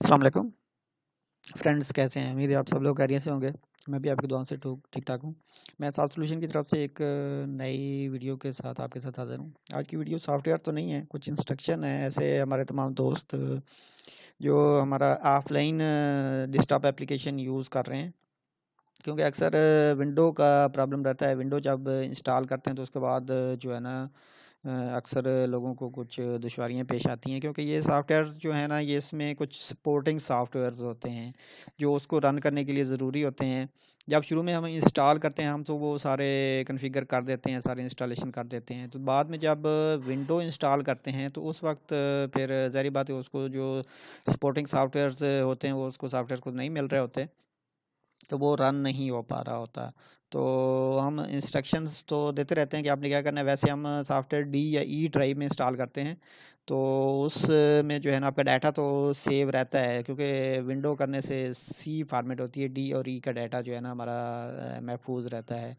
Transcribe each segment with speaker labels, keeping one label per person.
Speaker 1: अस्सलाम वालेकुम फ्रेंड्स, कैसे हैं? उम्मीद है आप सब लोग खैरियत से होंगे। मैं भी आपकी दुआओं से ठीक ठाक हूँ। मैं सॉफ्ट सॉल्यूशन की तरफ से एक नई वीडियो के साथ आपके साथ हाज़िर हूँ। आज की वीडियो सॉफ्टवेयर तो नहीं है, कुछ इंस्ट्रक्शन है ऐसे हमारे तमाम दोस्त जो हमारा ऑफलाइन डेस्कटॉप एप्लीकेशन यूज़ कर रहे हैं, क्योंकि अक्सर विंडो का प्रॉब्लम रहता है। विंडो जब इंस्टॉल करते हैं तो उसके बाद जो है ना अक्सर लोगों को कुछ दुश्वारियाँ पेश आती हैं, क्योंकि ये सॉफ्टवेयर जो है ना, ये इसमें कुछ सपोर्टिंग सॉफ्टवेयर्स होते हैं जो उसको रन करने के लिए ज़रूरी होते हैं। जब शुरू में हम इंस्टॉल करते हैं हम तो वो सारे कॉन्फ़िगर कर देते हैं, सारे इंस्टॉलेशन कर देते हैं। तो बाद में जब विंडो इंस्टॉल करते हैं तो उस वक्त फिर ज़ाहिर बात है उसको जो सपोर्टिंग सॉफ्टवेयर्स होते हैं वो उसको सॉफ्टवेयर को नहीं मिल रहे होते, तो वो रन नहीं हो पा रहा होता। तो हम इंस्ट्रक्शंस तो देते रहते हैं कि आपने क्या करना है। वैसे हम सॉफ्टवेयर डी या ई ड्राइव में इंस्टॉल करते हैं तो उसमें जो है ना आपका डाटा तो सेव रहता है, क्योंकि विंडो करने से सी फॉर्मेट होती है, डी और ई का डाटा जो है ना हमारा महफूज रहता है।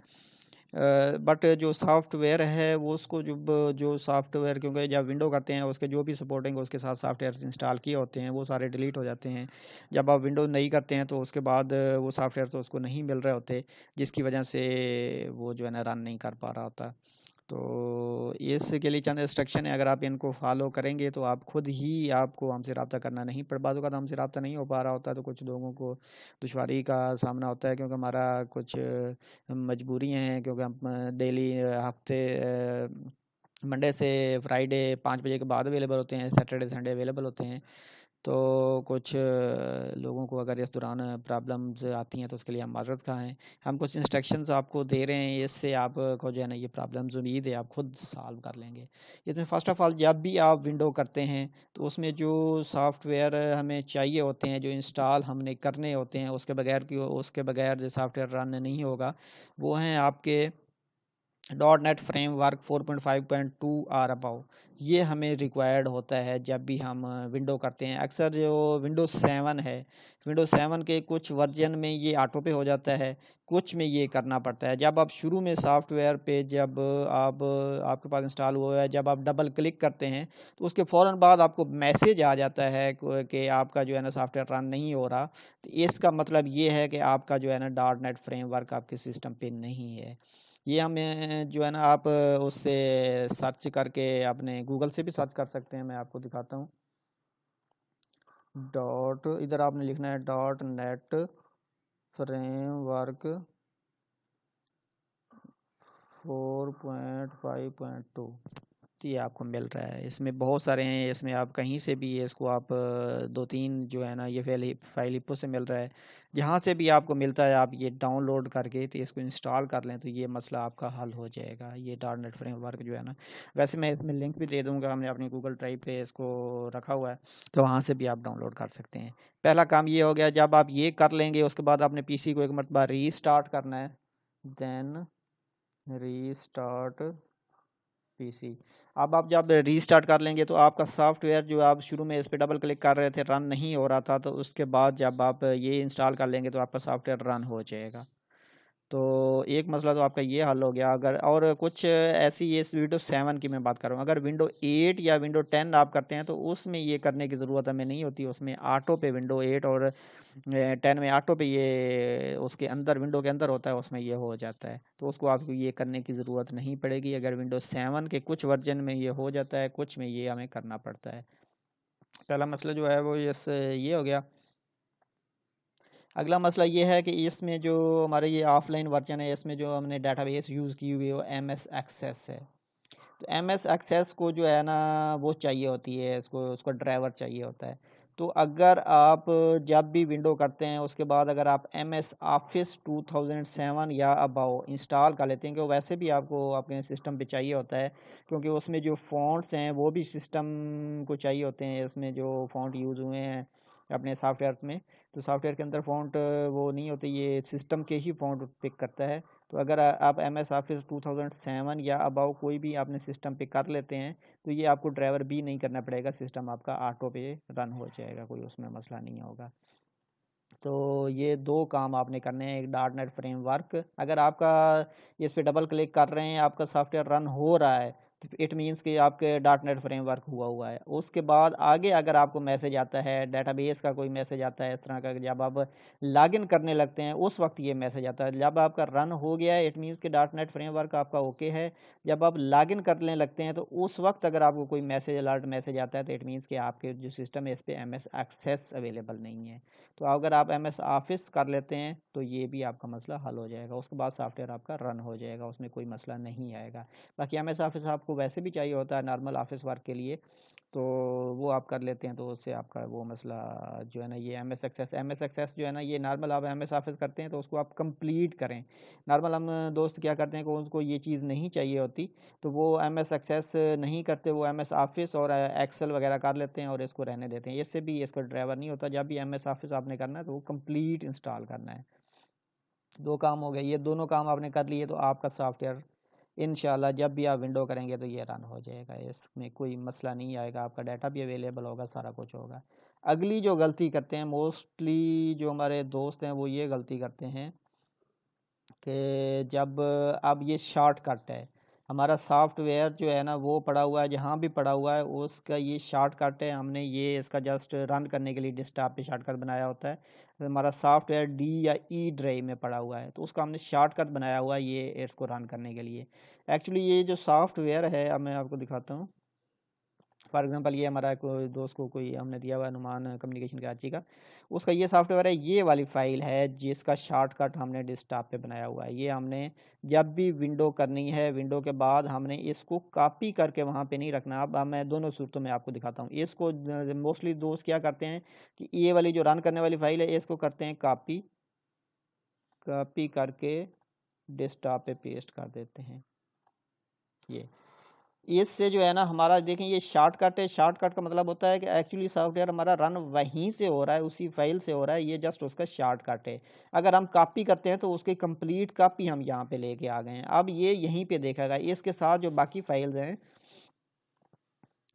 Speaker 1: बट जो सॉफ्टवेयर है वो उसको जो सॉफ्टवेयर, क्योंकि जब विंडो करते हैं उसके जो भी सपोर्टिंग उसके साथ सॉफ्टवेयर इंस्टॉल किए होते हैं वो सारे डिलीट हो जाते हैं। जब आप विंडो नहीं करते हैं तो उसके बाद वो सॉफ्टवेयर तो उसको नहीं मिल रहे होते, जिसकी वजह से वो जो है ना रन नहीं कर पा रहा होता। तो इसके लिए चंद इंस्ट्रक्शन है, अगर आप इनको फॉलो करेंगे तो आप खुद ही आपको हमसे रब्ता करना नहीं पड़ बाज़ औक़ात हमसे रब्ता नहीं हो पा रहा होता तो कुछ लोगों को दुश्वारी का सामना होता है, क्योंकि हमारा कुछ मजबूरियाँ हैं, क्योंकि हम डेली हफ्ते मंडे से फ्राइडे 5 बजे के बाद अवेलेबल होते हैं, सैटरडे संडे अवेलेबल होते हैं। तो कुछ लोगों को अगर इस दौरान प्रॉब्लम्स आती हैं तो उसके लिए हम माज़रत ख़्वाह हैं। हम कुछ इंस्ट्रक्शंस आपको दे रहे हैं, इससे आपको जो है ना ये प्रॉब्लम्स उम्मीद है आप खुद सॉल्व कर लेंगे। इसमें फ़र्स्ट ऑफ़ ऑल जब भी आप विंडो करते हैं तो उसमें जो सॉफ्टवेयर हमें चाहिए होते हैं, जो इंस्टॉल हमने करने होते हैं, उसके बगैर जो सॉफ्टवेयर रन नहीं होगा, वो हैं आपके .NET फ्रेमवर्क 4.5.2 आर अबाउ। ये हमें रिक्वायर्ड होता है जब भी हम विंडो करते हैं। अक्सर जो विंडोज़ 7 है, विंडोज़ 7 के कुछ वर्जन में ये ऑटो पे हो जाता है, कुछ में ये करना पड़ता है। जब आप शुरू में सॉफ्टवेयर पे जब आप आपके पास इंस्टॉल हुआ है, जब आप डबल क्लिक करते हैं तो उसके फ़ौरन बाद आपको मैसेज आ जाता है कि आपका जो है ना सॉफ्टवेयर रन नहीं हो रहा। तो इसका मतलब ये है कि आपका जो है ना .NET फ्रेमवर्क आपके सिस्टम पे नहीं है। ये हमें जो है ना आप उससे सर्च करके अपने गूगल से भी सर्च कर सकते हैं। मैं आपको दिखाता हूँ। इधर आपने लिखना है .NET फ्रेमवर्क 4.5.2, ये आपको मिल रहा है। इसमें बहुत सारे हैं, इसमें आप कहीं से भी इसको आप 2-3 जो है ना ये फाइल इप्पो से मिल रहा है, जहाँ से भी आपको मिलता है आप ये डाउनलोड करके तो इसको इंस्टॉल कर लें तो ये मसला आपका हल हो जाएगा। ये .NET फ्रेमवर्क जो है ना, वैसे मैं इसमें लिंक भी दे दूँगा, हमने अपनी गूगल ड्राइव पे इसको रखा हुआ है, तो वहाँ से भी आप डाउनलोड कर सकते हैं। पहला काम ये हो गया। जब आप ये कर लेंगे उसके बाद आपने पीसी को एक मरतबा रीस्टार्ट करना है। Then restart PC. अब आप जब रीस्टार्ट कर लेंगे तो आपका सॉफ्टवेयर जो आप शुरू में इस पे डबल क्लिक कर रहे थे रन नहीं हो रहा था, तो उसके बाद जब आप ये इंस्टॉल कर लेंगे तो आपका सॉफ्टवेयर रन हो जाएगा। तो एक मसला तो आपका ये हल हो गया। अगर और कुछ ऐसी, ये विंडो 7 की मैं बात कर रहा हूँ, अगर विंडो 8 या विंडो 10 आप करते हैं तो उसमें ये करने की ज़रूरत हमें नहीं होती। उसमें ऑटो पे विंडो 8 और 10 में ऑटो पे ये उसके अंदर विंडो के अंदर होता है, उसमें ये हो जाता है, तो उसको आपको ये करने की ज़रूरत नहीं पड़ेगी। अगर विंडो 7 के कुछ वर्जन में ये हो जाता है, कुछ में ये हमें करना पड़ता है। पहला मसला जो है वो ये हो गया। अगला मसला ये है कि इसमें जो हमारे ये ऑफलाइन वर्जन है, इसमें जो हमने डाटाबेस यूज़ की हुई है वो MS एक्सेस है। तो MS एक्सेस को जो है ना वो चाहिए होती है, इसको उसका ड्राइवर चाहिए होता है। तो अगर आप जब भी विंडो करते हैं उसके बाद अगर आप MS ऑफिस 2007 या अबाउ इंस्टॉल कर लेते हैं, कि वैसे भी आपको अपने सिस्टम पे चाहिए होता है, क्योंकि उसमें जो फ़ॉन्ट्स हैं वो भी सिस्टम को चाहिए होते हैं। इसमें जो फ़ॉन्ट यूज़ हुए हैं अपने सॉफ्टवेयर्स में, तो सॉफ्टवेयर के अंदर फ़ॉन्ट वो नहीं होते, ये सिस्टम के ही फ़ॉन्ट पिक करता है। तो अगर आप MS ऑफिस 2007 या अबाउ कोई भी आपने सिस्टम पे कर लेते हैं तो ये आपको ड्राइवर भी नहीं करना पड़ेगा, सिस्टम आपका ऑटो पे रन हो जाएगा, कोई उसमें मसला नहीं होगा। तो ये दो काम आपने करने हैं। एक .NET फ्रेमवर्क, अगर आपका इस पे डबल क्लिक कर रहे हैं आपका सॉफ्टवेयर रन हो रहा है तो इट मीन्स कि आपके डॉट नेट फ्रेमवर्क हुआ है। उसके बाद आगे अगर आपको मैसेज आता है, डेटाबेस का कोई मैसेज आता है इस तरह का, जब आप लॉगिन करने लगते हैं उस वक्त ये मैसेज आता है। जब आपका रन हो गया है इट मीन्स कि डॉट नेट फ्रेमवर्क आपका ओके है। जब आप लॉगिन करने लगते हैं तो उस वक्त अगर आपको कोई मैसेज, अलर्ट मैसेज आता है तो इट मीन्स कि आपके जो सिस्टम है इस पर MS एक्सेस अवेलेबल नहीं है। तो अगर आप MS ऑफिस कर लेते हैं तो ये भी आपका मसला हल हो जाएगा। उसके बाद सॉफ्टवेयर आपका रन हो जाएगा, उसमें कोई मसला नहीं आएगा। बाकी MS ऑफिस आपको वैसे भी चाहिए होता है नॉर्मल ऑफिस वर्क के लिए, तो वो आप कर लेते हैं तो उससे आपका वो मसला जो है ना, ये MS एक्सेस जो है ना, ये नॉर्मल आप MS ऑफिस करते हैं तो उसको आप कंप्लीट करें। नॉर्मल हम दोस्त क्या करते हैं कि उनको ये चीज़ नहीं चाहिए होती तो वो MS एक्सेस नहीं करते, वो MS ऑफिस और एक्सेल वगैरह कर लेते हैं और इसको रहने देते हैं। इससे भी इसका ड्राइवर नहीं होता। जब भी MS ऑफिस आपने करना है तो वो कंप्लीट इंस्टॉल करना है। दो काम हो गए, ये दोनों काम आपने कर लिए तो आपका सॉफ्टवेयर इंशाल्लाह जब भी आप विंडो करेंगे तो ये रन हो जाएगा, इसमें कोई मसला नहीं आएगा। आपका डाटा भी अवेलेबल होगा, सारा कुछ होगा। अगली जो गलती करते हैं मोस्टली जो हमारे दोस्त हैं वो ये गलती करते हैं कि जब अब ये शॉर्टकट है, हमारा सॉफ्टवेयर जो है ना वो पड़ा हुआ है, जहाँ भी पड़ा हुआ है उसका ये शॉर्टकट है। हमने ये इसका जस्ट रन करने के लिए डेस्कटॉप पे शॉर्टकट बनाया होता है। तो हमारा सॉफ्टवेयर D या E ड्राइव में पड़ा हुआ है तो उसका हमने शॉर्टकट बनाया हुआ है ये इसको रन करने के लिए। एक्चुअली ये जो सॉफ्टवेयर है, अब मैं आपको दिखाता हूँ। फॉर एग्जांपल ये हमारा कोई दोस्त को कोई हमने दिया हुआ है, नुमान कम्युनिकेशन कराची का, उसका ये सॉफ्टवेयर है, ये वाली फाइल है जिसका शॉर्टकट हमने डेस्कटॉप पे बनाया हुआ है। ये हमने जब भी विंडो करनी है, विंडो के बाद हमने इसको कॉपी करके वहाँ पे नहीं रखना। अब मैं दोनों सूरतों में आपको दिखाता हूँ। इसको मोस्टली दोस्त क्या करते हैं कि ये वाली जो रन करने वाली फाइल है इसको करते हैं कॉपी, कॉपी करके डेस्कटॉप पे पेस्ट कर देते हैं। ये इससे जो है ना हमारा देखें ये शॉर्टकट है। शॉर्टकट का मतलब होता है कि एक्चुअली सॉफ्टवेयर हमारा रन वहीं से हो रहा है, उसी फाइल से हो रहा है, ये जस्ट उसका शॉर्टकट है। अगर हम कॉपी करते हैं तो उसकी कंप्लीट कॉपी हम यहाँ पे लेके आ गए हैं। अब ये यहीं पे देखेगा, इसके साथ जो बाकी फाइल्स हैं,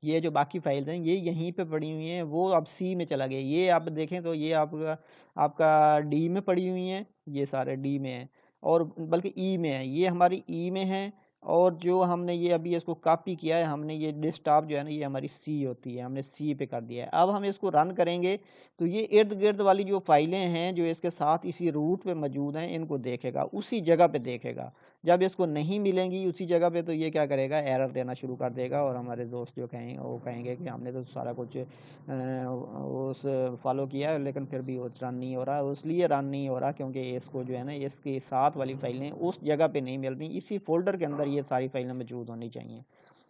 Speaker 1: ये जो बाकी फाइल्स हैं ये यहीं पे पड़ी हुई हैं, वो अब C में चला गया। ये आप देखें तो ये आपका आपका D में पड़ी हुई हैं, ये सारे D में है और बल्कि E में है, ये हमारी E में है। और जो हमने ये अभी इसको कॉपी किया है, हमने ये डेस्कटॉप जो है ना ये हमारी C होती है, हमने C पे कर दिया है। अब हम इसको रन करेंगे तो ये इर्द गिर्द वाली जो फाइलें हैं जो इसके साथ इसी रूट पे मौजूद हैं इनको देखेगा, उसी जगह पे देखेगा। जब इसको नहीं मिलेंगी उसी जगह पे तो ये क्या करेगा, एरर देना शुरू कर देगा। और हमारे दोस्त जो कहेंगे वो कहेंगे कि हमने तो सारा कुछ उस फॉलो किया है लेकिन फिर भी वो रन नहीं हो रहा। इसलिए रन नहीं हो रहा क्योंकि इसको जो है ना इसके साथ वाली फाइलें उस जगह पे नहीं मिल रही, इसी फोल्डर के अंदर ये सारी फाइलें मौजूद होनी चाहिए।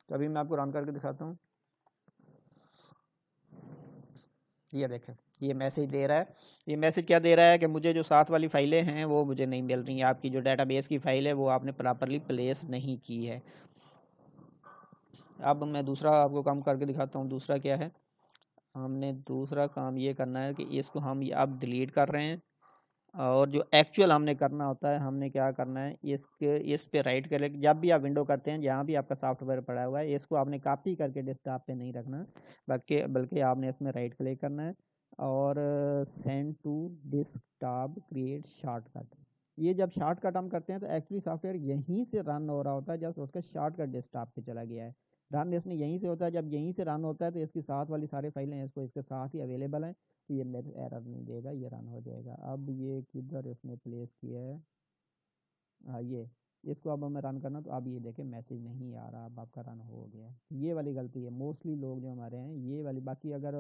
Speaker 1: तो अभी मैं आपको रन करके दिखाता हूँ। ये देखें, ये मैसेज दे रहा है। ये मैसेज क्या दे रहा है कि मुझे जो साथ वाली फाइलें हैं वो मुझे नहीं मिल रही हैं, आपकी जो डाटाबेस की फाइल है वो आपने प्रॉपरली प्लेस नहीं की है। अब मैं दूसरा आपको काम करके दिखाता हूँ। दूसरा क्या है, हमने दूसरा काम ये करना है कि इसको हम अब डिलीट कर रहे हैं। और जो एक्चुअल हमने करना होता है, हमने क्या करना है, इस पे राइट करें। जब भी आप विंडो करते हैं जहाँ भी आपका सॉफ्टवेयर पड़ा हुआ है इसको आपने कॉपी करके डेस्कटॉप पे नहीं रखना, बल्कि बल्कि आपने इसमें राइट क्लिक करना है और send to desktop create shortcut. ये जब शॉर्टकट हम करते हैं तो एक्चुअली सॉफ्टवेयर यहीं से रन हो रहा होता है, जस्ट उसका शॉर्टकट डेस्कटॉप पे चला गया है। रन इसने यहीं से होता है, जब यहीं से रन होता है तो इसके साथ वाली सारी फाइलें इसको इसके साथ ही अवेलेबल हैं, तो ये मेरे एरर नहीं देगा, ये रन हो जाएगा। अब ये किधर इसने प्लेस किया है, हाँ ये, इसको अब हमें रन करना तो अब ये देखें मैसेज नहीं आ रहा, अब आपका रन हो गया है। ये वाली गलती है मोस्टली लोग जो हमारे हैं, ये वाली। बाकी अगर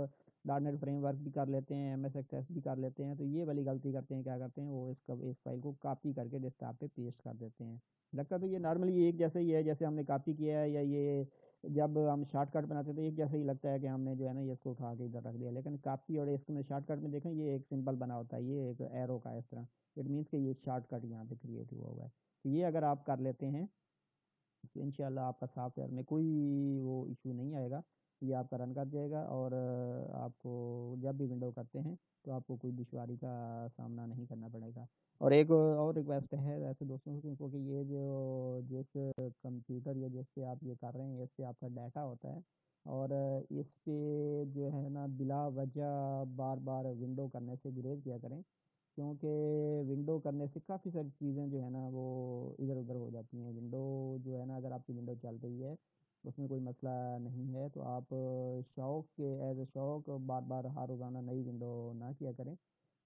Speaker 1: डॉट नेट फ्रेमवर्क भी कर लेते हैं, MS एक्सेस भी कर लेते हैं, तो ये वाली गलती करते हैं। क्या करते हैं वो इस फाइल को कॉपी करके डेस्कटॉप पे पेस्ट कर देते हैं। लगता तो ये नॉर्मली एक जैसे ही है, जैसे हमने कॉपी किया है, या ये जब हम शॉर्टकट बनाते हैं तो एक जैसे ही लगता है कि हमने जो है ना ये इसको उठा के इधर रख दिया। लेकिन कॉपी और इसमें शॉर्टकट में देखें ये एक सिंबल बना होता है, ये एक एरो का इस तरह, इट मीन्स कि ये शॉर्टकट यहाँ पे क्रिएट हुआ है। तो ये अगर आप कर लेते हैं तो इंशाल्लाह आपका सॉफ्टवेयर में कोई वो इशू नहीं आएगा, ये आपका रन कर जाएगा। और आपको जब भी विंडो करते हैं तो आपको कोई दुश्वारी का सामना नहीं करना पड़ेगा। और एक और रिक्वेस्ट है ऐसे दोस्तों को कि ये जो जिस कंप्यूटर या जिससे आप ये कर रहे हैं इससे आपका डाटा होता है, और इस पे जो है ना बिला वजह बार बार विंडो करने से गुरेज किया करें, क्योंकि विंडो करने से काफ़ी सारी चीज़ें जो है ना वो इधर उधर हो जाती हैं। विंडो जो है ना, अगर आपकी विंडो चल रही है उसमें कोई मसला नहीं है। तो आप शौक के एज ए शौक बार बार हर रोज़ाना नई विंडो ना किया करें,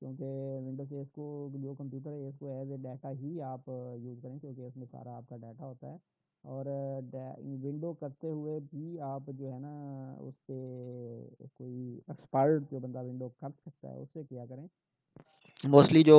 Speaker 1: क्योंकि विंडोज़ से इसको जो कंप्यूटर है इसको एज ए डाटा ही आप यूज़ करें, क्योंकि इसमें सारा आपका डाटा होता है। और विंडो करते हुए भी आप जो है ना उस पर कोई एक्सपर्ट जो बंदा विंडो कर सकता है उससे किया करें। मोस्टली जो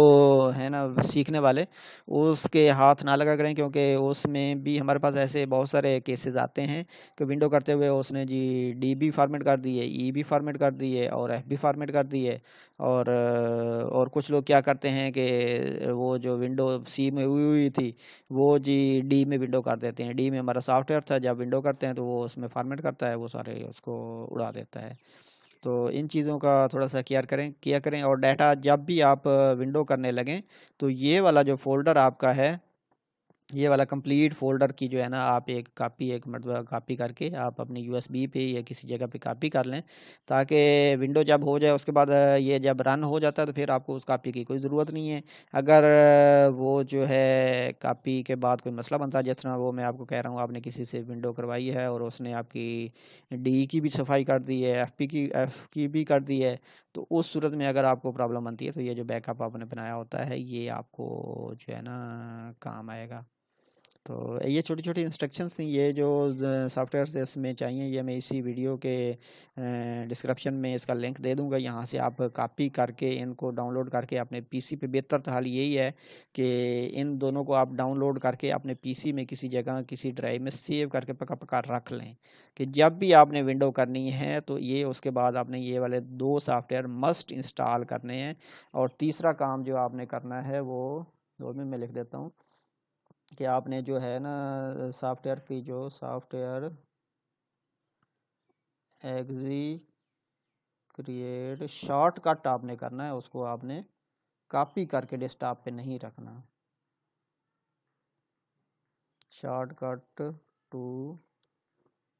Speaker 1: है ना सीखने वाले उसके हाथ ना लगा करें, क्योंकि उसमें भी हमारे पास ऐसे बहुत सारे केसेस आते हैं कि विंडो करते हुए उसने जी डी भी फॉर्मेट कर दी है, ई भी फॉर्मेट कर दी है और एफ भी फॉर्मेट कर दी है। और कुछ लोग क्या करते हैं कि वो जो विंडो सी में हुई हुई थी वो जी डी में विंडो कर देते हैं। डी में हमारा सॉफ्टवेयर था, जब विंडो करते हैं तो वो उसमें फॉर्मेट करता है, वो सारे उसको उड़ा देता है। तो इन चीज़ों का थोड़ा सा किया करें। और डाटा जब भी आप विंडो करने लगें तो ये वाला जो फ़ोल्डर आपका है, ये वाला कंप्लीट फ़ोल्डर की जो है ना आप एक मरतबा कॉपी करके आप अपनी यूएसबी पे या किसी जगह पे कॉपी कर लें, ताकि विंडो जब हो जाए उसके बाद ये जब रन हो जाता है तो फिर आपको उस कॉपी की कोई ज़रूरत नहीं है। अगर वो जो है कॉपी के बाद कोई मसला बनता है, जिस तरह वो मैं आपको कह रहा हूँ आपने किसी से विंडो करवाई है और उसने आपकी डी की भी सफाई कर दी है, एफ की भी कर दी है, तो उस सूरत में अगर आपको प्रॉब्लम बनती है तो ये जो बैकअप आपने बनाया होता है ये आपको जो है ना काम आएगा। तो ये छोटी छोटी इंस्ट्रक्शंस थी, ये जो सॉफ्टवेयर इसमें चाहिए ये मैं इसी वीडियो के डिस्क्रिप्शन में इसका लिंक दे दूंगा, यहाँ से आप कॉपी करके इनको डाउनलोड करके अपने पीसी पे। बेहतर तो हाल यही है कि इन दोनों को आप डाउनलोड करके अपने पीसी में किसी जगह किसी ड्राइव में सेव करके पका पका रख लें, कि जब भी आपने विंडो करनी है तो ये उसके बाद आपने ये वाले दो सॉफ्टवेयर मस्ट इंस्टॉल करने हैं। और तीसरा काम जो आपने करना है वो दो में मैं लिख देता हूँ कि आपने जो है ना सॉफ्टवेयर की जो सॉफ्टवेयर एग्जी क्रिएट शॉर्टकट आपने करना है, उसको आपने कॉपी करके डेस्कटॉप पे नहीं रखना। शॉर्टकट टू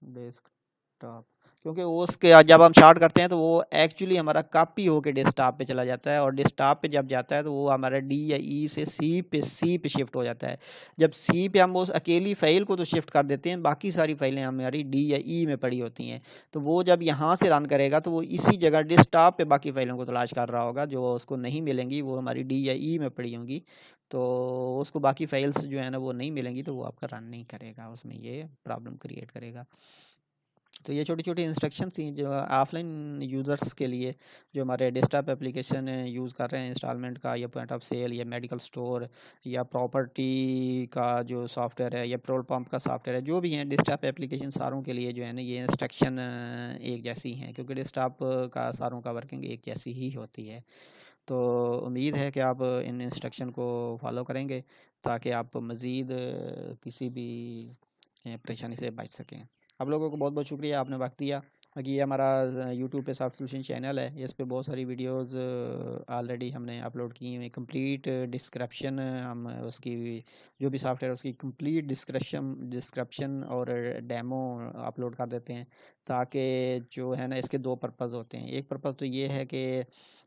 Speaker 1: डेस्कटॉप, क्योंकि उसके जब हम स्टार्ट करते हैं तो वो एक्चुअली हमारा कॉपी होके डेस्कटॉप पे चला जाता है, और डेस्कटॉप पे जब जाता है तो वो हमारा डी या ई से सी पे शिफ्ट हो जाता है। जब सी पे हम उस अकेली फाइल को तो शिफ्ट कर देते हैं, बाकी सारी फाइलें हमारी डी या ई में पड़ी होती हैं। तो वो जब यहाँ से रन करेगा तो वो इसी जगह डेस्कटॉप पे बाकी फाइलों को तलाश कर रहा होगा, जो उसको नहीं मिलेंगी, वो हमारी डी या ई में पड़ी होंगी। तो उसको बाकी फाइल्स जो है ना वो नहीं मिलेंगी, तो वो आपका रन नहीं करेगा, उसमें ये प्रॉब्लम क्रिएट करेगा। तो ये छोटी छोटी इंस्ट्रक्शन थी जो ऑफलाइन यूज़र्स के लिए, जो हमारे डेस्कटॉप एप्लीकेशन यूज़ कर रहे हैं इंस्टॉलमेंट का या पॉइंट ऑफ सेल या मेडिकल स्टोर या प्रॉपर्टी का जो सॉफ्टवेयर है या पेट्रोल पंप का सॉफ्टवेयर है, जो भी हैं डेस्कटॉप एप्लीकेशन सारों के लिए जो है ना ये इंस्ट्रक्शन एक जैसी हैं, क्योंकि डेस्कटॉप का सारों का वर्किंग एक जैसी ही होती है। तो उम्मीद है कि आप इन इंस्ट्रक्शन को फॉलो करेंगे ताकि आप मज़ीद किसी भी परेशानी से बच सकें। आप लोगों को बहुत बहुत शुक्रिया, आपने वक्त दिया। बाकी ये हमारा यूट्यूब पे सॉफ्ट सोल्यूशन चैनल है, इस पे बहुत सारी वीडियोस ऑलरेडी हमने अपलोड की हुई, कंप्लीट डिस्क्रिप्शन हम उसकी जो भी सॉफ्टवेयर उसकी कंप्लीट डिस्क्रिप्शन और डेमो अपलोड कर देते हैं, ताकि जो है ना इसके दो पर्पज़ होते हैं। एक पर्पज़ तो ये है कि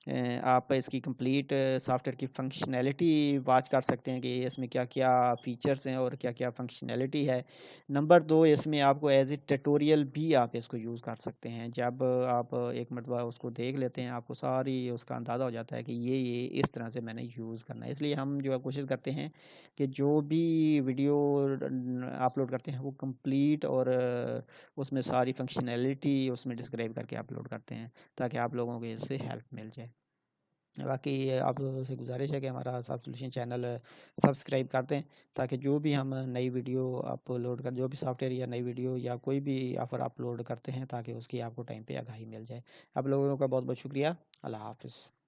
Speaker 1: आप इसकी कंप्लीट सॉफ्टवेयर की फंक्शनैलिटी वॉच कर सकते हैं कि इसमें क्या क्या फ़ीचर्स हैं और क्या क्या फंक्शनैलिटी है। नंबर दो, इसमें आपको एज ए ट्यूटोरियल भी आप इसको यूज़ कर सकते हैं। जब आप एक मरतबा उसको देख लेते हैं आपको सारी उसका अंदाज़ा हो जाता है कि ये इस तरह से मैंने यूज़ करना है। इसलिए हम जो है कोशिश करते हैं कि जो भी वीडियो अपलोड करते हैं वो कंप्लीट और उसमें सारी फंक्शनैलिटी उसमें डिस्क्राइब करके अपलोड करते हैं, ताकि आप लोगों को इससे हेल्प मिल जाए। बाकी आप लोगों से गुजारिश है कि हमारा सॉफ्ट सोल्यूशन चैनल सब्सक्राइब कर दें, ताकि जो भी हम नई वीडियो अपलोड कर, जो भी सॉफ्टवेयर या नई वीडियो या कोई भी ऑफ़र अपलोड करते हैं, ताकि उसकी आपको टाइम पे आगाही मिल जाए। आप लोगों का बहुत बहुत शुक्रिया। अल्लाह हाफ़िज़।